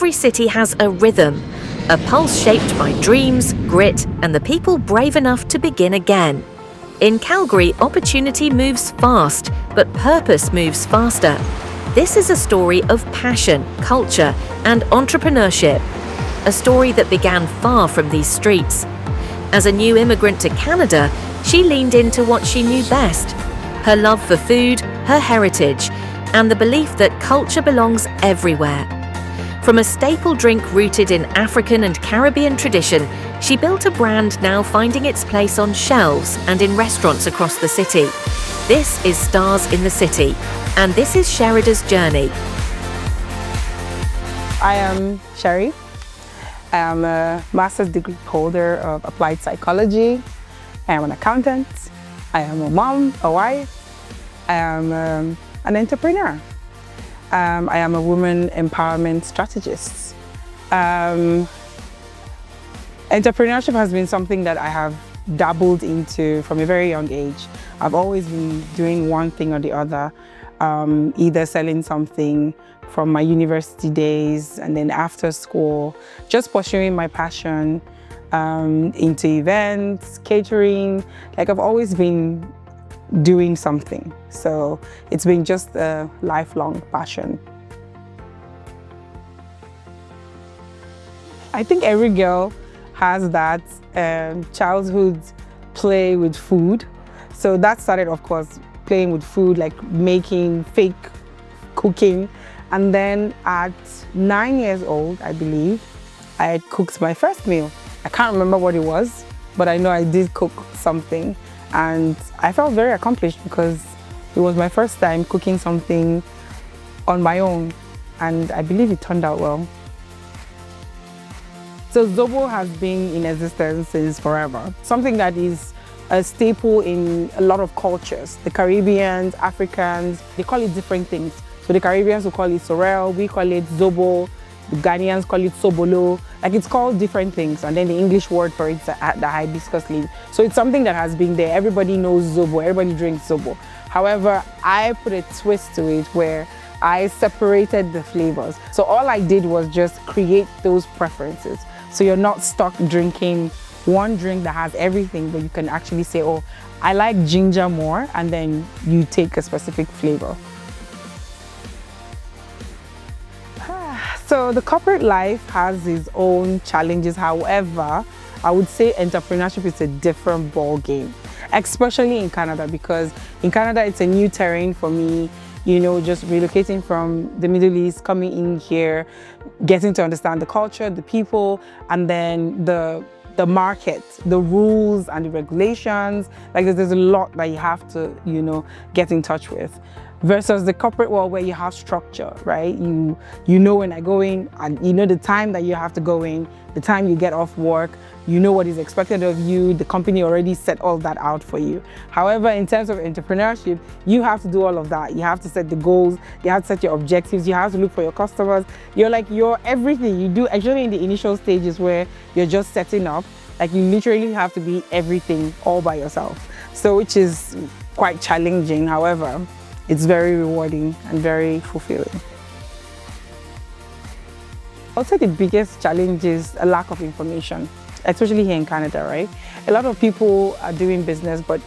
Every city has a rhythm, a pulse shaped by dreams, grit, and the people brave enough to begin again. In Calgary, opportunity moves fast, but purpose moves faster. This is a story of passion, culture, and entrepreneurship. A story that began far from these streets. As a new immigrant to Canada, she leaned into what she knew best: her love for food, her heritage, and the belief that culture belongs everywhere. From a staple drink rooted in African and Caribbean tradition, she built a brand now finding its place on shelves and in restaurants across the city. This is Stars in the City, and this is Sherida's journey. I am Sherry. I am a master's degree holder of applied psychology. I am an accountant. I am a mom, a wife. I am an entrepreneur. I am a woman empowerment strategist. Entrepreneurship has been something that I have dabbled into from a very young age. I've always been doing one thing or the other, either selling something from my university days and then after school, just pursuing my passion into events, catering. Like, I've always been doing something. So it's been just a lifelong passion. I think every girl has that childhood play with food. So that started, of course, playing with food, like making fake cooking. And then at 9 years old, I believe, I had cooked my first meal. I can't remember what it was, but I know I did cook something. And I felt very accomplished because it was my first time cooking something on my own. And I believe it turned out well. So Zobo has been in existence since forever. Something that is a staple in a lot of cultures. The Caribbeans, Africans, they call it different things. So the Caribbeans will call it sorrel, we call it Zobo, the Ghanaians call it sobolo. Like, it's called different things, and then the English word for it is the hibiscus leaf. So it's something that has been there. Everybody knows Zobo, everybody drinks Zobo. However, I put a twist to it where I separated the flavors. So all I did was just create those preferences. So you're not stuck drinking one drink that has everything, but you can actually say, oh, I like ginger more, and then you take a specific flavor. So the corporate life has its own challenges. However, I would say entrepreneurship is a different ball game, especially in Canada, because in Canada, it's a new terrain for me. You know, just relocating from the Middle East, coming in here, getting to understand the culture, the people, and then the market, the rules and the regulations. Like, there's a lot that you have to, you know, get in touch with. Versus the corporate world where you have structure, right? You know when I go in, and you know the time that you have to go in, the time you get off work, you know what is expected of you, the company already set all that out for you. However, in terms of entrepreneurship, you have to do all of that. You have to set the goals, you have to set your objectives, you have to look for your customers. You're everything. You do actually in the initial stages where you're just setting up, like, you literally have to be everything all by yourself. So, which is quite challenging. However, it's very rewarding and very fulfilling. I would say the biggest challenge is a lack of information, especially here in Canada, right? A lot of people are doing business, but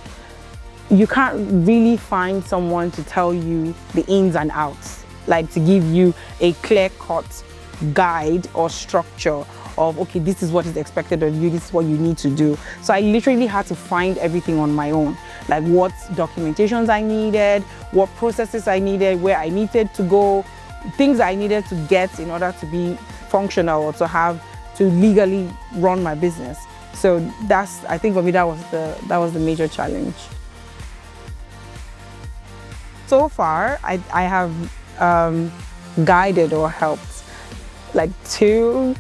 you can't really find someone to tell you the ins and outs, like to give you a clear-cut guide or structure of, okay, this is what is expected of you, this is what you need to do. So I literally had to find everything on my own, like what documentations I needed, what processes I needed, where I needed to go, things I needed to get in order to be functional or to legally run my business. So I think for me, that was the major challenge. So far, I have guided or helped like 2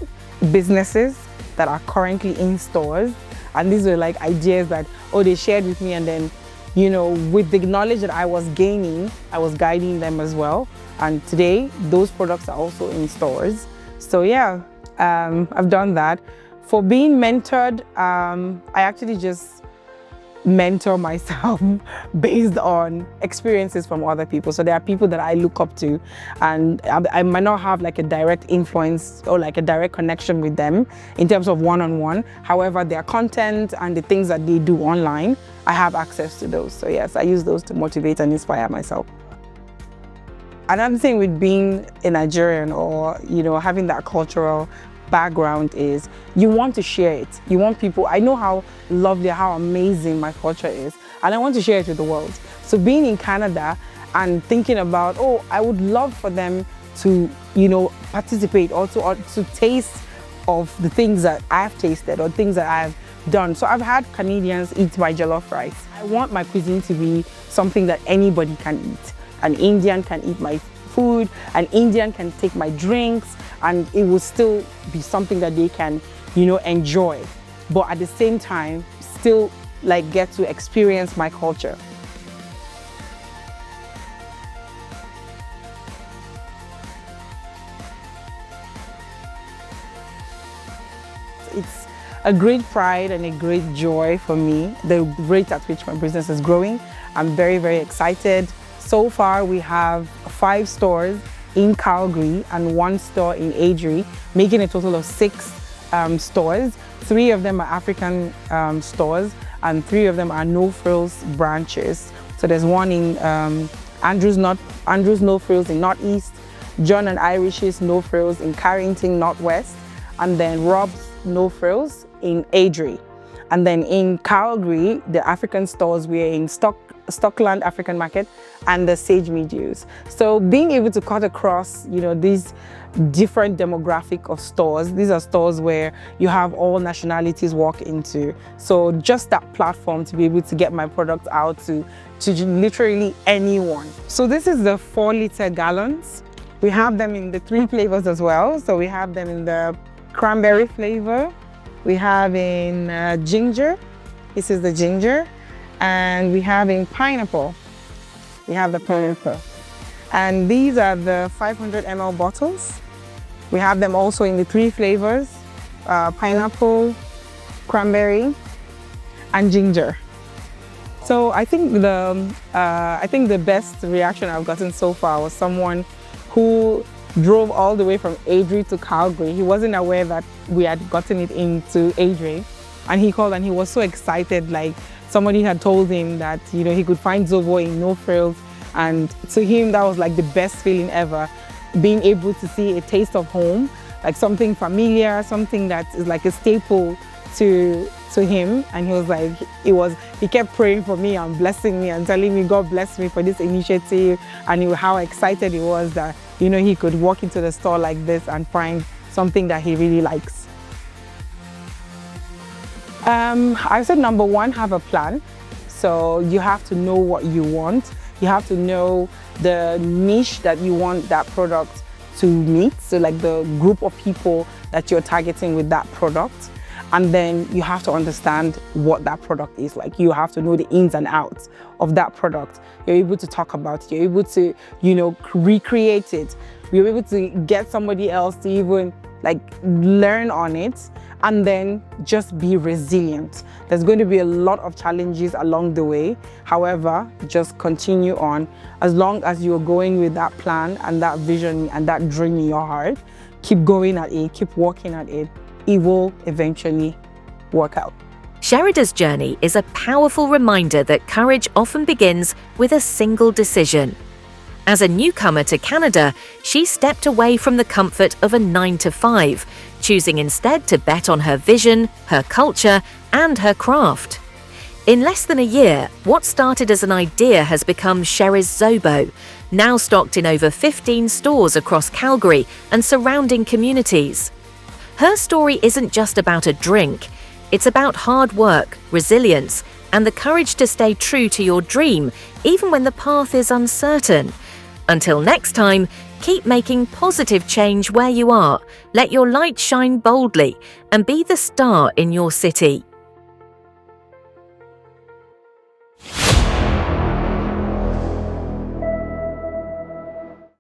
businesses that are currently in stores, and these were like ideas that, oh, they shared with me, and then, you know, with the knowledge that I was gaining, I was guiding them as well. And today, those products are also in stores. So yeah, I've done that. For being mentored, I actually just mentor myself based on experiences from other people. So there are people that I look up to, and I might not have like a direct influence or like a direct connection with them in terms of one-on-one. However, their content and the things that they do online, I have access to those. So yes, I use those to motivate and inspire myself. Another thing with being a Nigerian, or having that cultural background, is you want to share it. You want people, I know how lovely, how amazing my culture is, and I want to share it with the world. So being in Canada and thinking about, oh, I would love for them to, participate or to taste of the things that I've tasted or things that I've done. So I've had Canadians eat my jollof rice. I want my cuisine to be something that anybody can eat. An Indian can eat my food, an Indian can take my drinks, and it will still be something that they can, enjoy. But at the same time, still like get to experience my culture. It's a great pride and a great joy for me, the rate at which my business is growing. I'm very, very excited. So far, we have 5 stores in Calgary and 1 store in Adri, making a total of 6 stores. 3 of them are African stores, and 3 of them are No Frills branches. So there's one in Andrew's No Frills in Northeast, John and Irish's No Frills in Carrington Northwest, and then Rob's No Frills in Adri. And then in Calgary, the African stores, we're in Stockland African Market and the Sage Meadows. So being able to cut across, these different demographic of stores, these are stores where you have all nationalities walk into. So just that platform to be able to get my product out to literally anyone. So this is the 4-liter gallons. We have them in the 3 flavors as well. So we have them in the cranberry flavor. We have in ginger. This is the ginger. And we have in pineapple. We have the pineapple. And these are the 500 ml bottles. We have them also in the 3 flavors, pineapple, cranberry, and ginger. So I think the best reaction I've gotten so far was someone who drove all the way from Adri to Calgary. He wasn't aware that we had gotten it into Adri, and he called and he was so excited, like somebody had told him that he could find Zobo in No Frills, and to him that was like the best feeling ever, being able to see a taste of home, like something familiar, something that is like a staple to him. And he was like, he kept praying for me and blessing me and telling me God bless me for this initiative, and how excited he was that he could walk into the store like this and find something that he really likes. I said number 1, have a plan. So you have to know what you want. You have to know the niche that you want that product to meet. So like the group of people that you're targeting with that product. And then you have to understand what that product is like. You have to know the ins and outs of that product. You're able to talk about it. You're able to, recreate it. You're able to get somebody else to even like learn on it, and then just be resilient. There's going to be a lot of challenges along the way. However, just continue on. As long as you're going with that plan and that vision and that dream in your heart, keep going at it, keep working at it. It will eventually work out. Sherida's journey is a powerful reminder that courage often begins with a single decision. As a newcomer to Canada, she stepped away from the comfort of a 9-to-5, choosing instead to bet on her vision, her culture, and her craft. In less than a year, what started as an idea has become Sheriz Zobo, now stocked in over 15 stores across Calgary and surrounding communities. Her story isn't just about a drink. It's about hard work, resilience, and the courage to stay true to your dream, even when the path is uncertain. Until next time, keep making positive change where you are, let your light shine boldly, and be the star in your city.